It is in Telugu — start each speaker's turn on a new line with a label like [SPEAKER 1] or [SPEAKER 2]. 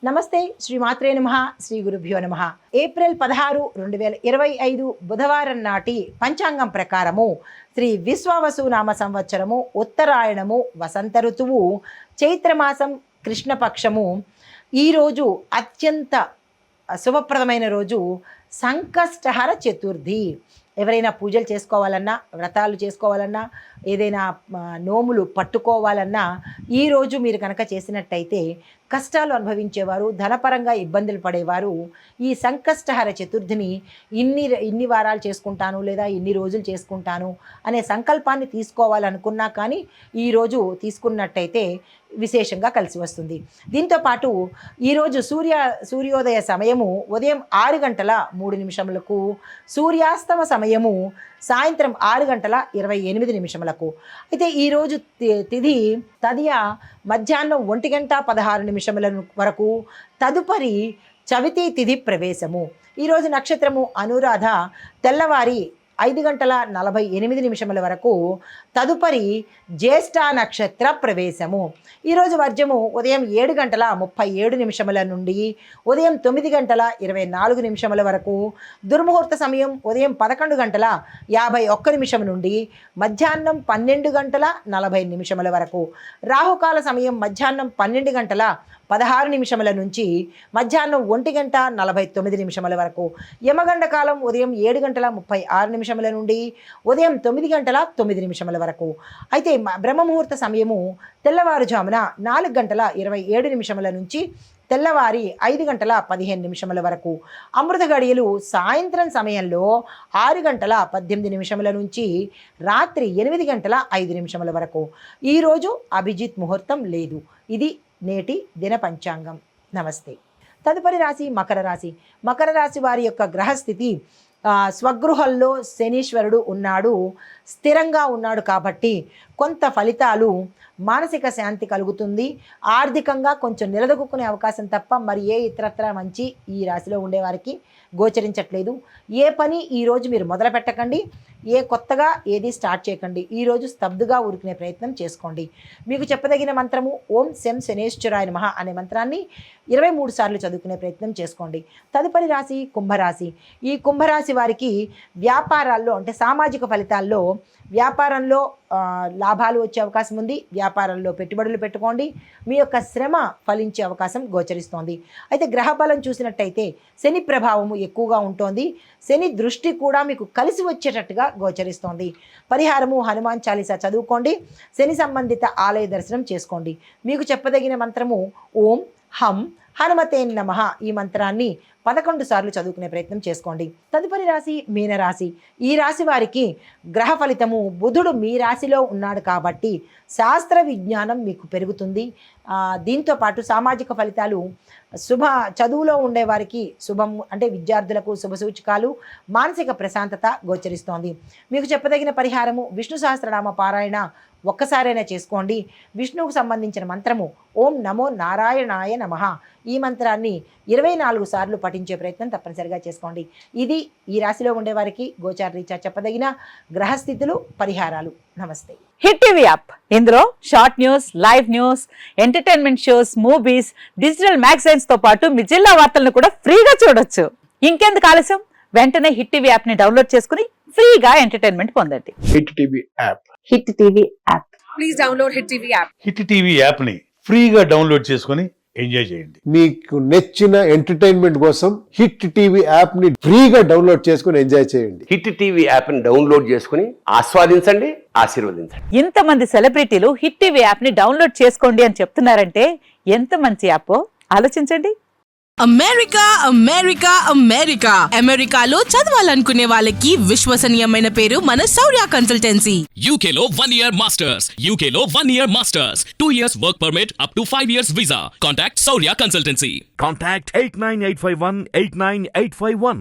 [SPEAKER 1] నమస్తే, శ్రీ మాత్రే నమః, శ్రీ గురుభ్యో నమః. ఏప్రిల్ 16, 2025 బుధవారం నాటి పంచాంగం ప్రకారము శ్రీ విశ్వావసు నామ సంవత్సరము ఉత్తరాయణము వసంత ఋతువు చైత్రమాసం కృష్ణపక్షము. ఈరోజు అత్యంత శుభప్రదమైన రోజు సంకష్టహర చతుర్థి. ఎవరైనా పూజలు చేసుకోవాలన్నా, వ్రతాలు చేసుకోవాలన్నా, ఏదైనా నోములు పట్టుకోవాలన్నా ఈరోజు మీరు కనుక చేసినట్టయితే కష్టాలు అనుభవించేవారు, ధనపరంగా ఇబ్బందులు పడేవారు ఈ సంకష్టహర చతుర్థిని ఇన్ని వారాలు చేసుకుంటాను లేదా ఇన్ని రోజులు చేసుకుంటాను అనే సంకల్పాన్ని తీసుకోవాలనుకున్నా కానీ ఈరోజు తీసుకున్నట్టయితే విశేషంగా కలిసి వస్తుంది. దీంతోపాటు ఈరోజు సూర్యోదయ సమయము ఉదయం 6:03 సూర్యాస్తమ సమయము సాయంత్రం 6:28. అయితే ఈరోజు తిథి తదియ మధ్యాహ్నం 1:16 వరకు. తదుపరి చవితి తిథి ప్రవేశము. ఈరోజు నక్షత్రము అనురాధ తెల్లవారి 5:48 వరకు. తదుపరి జ్యేష్ఠ నక్షత్ర ప్రవేశము. ఈరోజు వర్జము ఉదయం 7:37 నుండి ఉదయం 9:24 వరకు. దుర్ముహూర్త సమయం ఉదయం 11:51 నుండి మధ్యాహ్నం 12:40 వరకు. రాహుకాల సమయం మధ్యాహ్నం 12:16 నుంచి మధ్యాహ్నం 1:49 వరకు. యమగండ కాలం ఉదయం 7:36 నుండి ఉదయం 9:09 వరకు. అయితే బ్రహ్మముహూర్త సమయము తెల్లవారుజామున 4:27 నుంచి తెల్లవారి 5:15 వరకు. అమృత గడియలు సాయంత్రం సమయంలో 6:18 నుంచి రాత్రి 8:05 వరకు. ఈరోజు అభిజిత్ ముహూర్తం లేదు. ఇది నేటి దిన పంచాంగం. నమస్తే. తదుపరి రాశి మకర రాశి. మకర రాశి వారి యొక్క గ్రహస్థితి స్వగృహంలో శనీశ్వరుడు ఉన్నాడు, స్థిరంగా ఉన్నాడు కాబట్టి కొంత ఫలితాలు మానసిక శాంతి కలుగుతుంది. ఆర్థికంగా కొంచెం నిలదొక్కునే అవకాశం తప్ప మరి ఏ ఇతరత్ర మంచి ఈ రాశిలో ఉండేవారికి గోచరించట్లేదు. ఏ పని ఈరోజు మీరు మొదలు పెట్టకండి, ఏ కొత్తగా ఏది స్టార్ట్ చేయకండి. ఈరోజు స్తబ్దుగా ఊరుకునే ప్రయత్నం చేసుకోండి. మీకు చెప్పదగిన మంత్రము ఓం శం శనేశ్వరాయ నమః అనే మంత్రాన్ని 23 సార్లు చదువుకునే ప్రయత్నం చేసుకోండి. తదుపరి రాశి కుంభరాశి. ఈ కుంభరాశి వారికి వ్యాపారాల్లో అంటే సామాజిక ఫలితాల్లో వ్యాపారంలో లాభాలు వచ్చే అవకాశం ఉంది. వ్యాపారంలో పెట్టుబడులు పెట్టుకోండి. మీ యొక్క శ్రమ ఫలించే అవకాశం గోచరిస్తోంది. అయితే గ్రహ బలం చూసినట్టయితే శని ప్రభావము ఎక్కువగా ఉంటుంది. శని దృష్టి కూడా మీకు కలిసి వచ్చేటట్టుగా గోచరిస్తోంది. పరిహారము హనుమాన్ చాలీసా చదువుకోండి. శని సంబంధిత ఆలయ దర్శనం చేసుకోండి. మీకు చెప్పదగిన మంత్రము ఓం హం హనుమతే నమః ఈ మంత్రాన్ని 11 సార్లు చదువుకునే ప్రయత్నం చేసుకోండి. తదుపరి రాశి మీనరాశి. ఈ రాశి వారికి గ్రహ ఫలితము బుధుడు మీ రాశిలో ఉన్నాడు కాబట్టి శాస్త్ర విజ్ఞానం మీకు పెరుగుతుంది. దీంతోపాటు సామాజిక ఫలితాలు చదువులో ఉండేవారికి శుభం అంటే విద్యార్థులకు శుభ సూచకాలు, మానసిక ప్రశాంతత గోచరిస్తోంది. మీకు చెప్పదగిన పరిహారము విష్ణు సహస్రనామ పారాయణ ఒక్కసారైనా చేసుకోండి. విష్ణువుకు సంబంధించిన మంత్రము ఓం నమో నారాయణాయ నమః ఈ మంత్రాన్ని 24 సార్లు పఠించే ప్రయత్నం తప్పనిసరిగా చేసుకోండి. ఇది ఈ రాశిలో ఉండేవారికి గోచార రీత్యా చెప్పదగిన గ్రహస్థితులు, పరిహారాలు. నమస్తే.
[SPEAKER 2] Hit TV app. ఇందులో short news, live news, entertainment shows, movies, digital magazines తో పాటు మీ జిల్లా వార్తలను కూడా ఫ్రీగా చూడొచ్చు. ఇంకెందుకు ఆలస్యం, వెంటనే హిట్ టీవీ యాప్ ని డౌన్లోడ్ చేసుకుని ఫ్రీగా ఎంటర్టైన్మెంట్ పొందండి.
[SPEAKER 3] Hit TV app.
[SPEAKER 2] Hit TV app.
[SPEAKER 4] Please download hit TV app.
[SPEAKER 5] Hit TV app ని ఫ్రీగా డౌన్లోడ్ చేసుకుని ఎంజాయ్ చేయండి.
[SPEAKER 3] మీకు నచ్చిన ఎంటర్టైన్మెంట్ కోసం హిట్ టీవీ యాప్ ని ఫ్రీగా డౌన్లోడ్ చేసుకుని ఎంజాయ్ చేయండి.
[SPEAKER 6] హిట్ టీవీ యాప్ ని డౌన్లోడ్ చేసుకుని ఆస్వాదించండి, ఆశీర్వదించండి.
[SPEAKER 2] ఇంతమంది సెలబ్రిటీలు హిట్ టీవీ యాప్ ని డౌన్లోడ్ చేసుకోండి అని చెప్తున్నారంటే ఎంత మంచి యాప్ ఆలోచించండి.
[SPEAKER 7] అమెరికా అమెరికా అమెరికా అమెరికాలో చదవాలనుకునే వాళ్ళకి విశ్వసనీయమైన పేరు మన శౌర్య కన్సల్టెన్సీ.
[SPEAKER 8] UK లో 1 year masters. UK లో 1 year masters. 2 years work permit up to 5 years visa. Contact Saurya Consultancy.
[SPEAKER 9] Contact 89851 89851.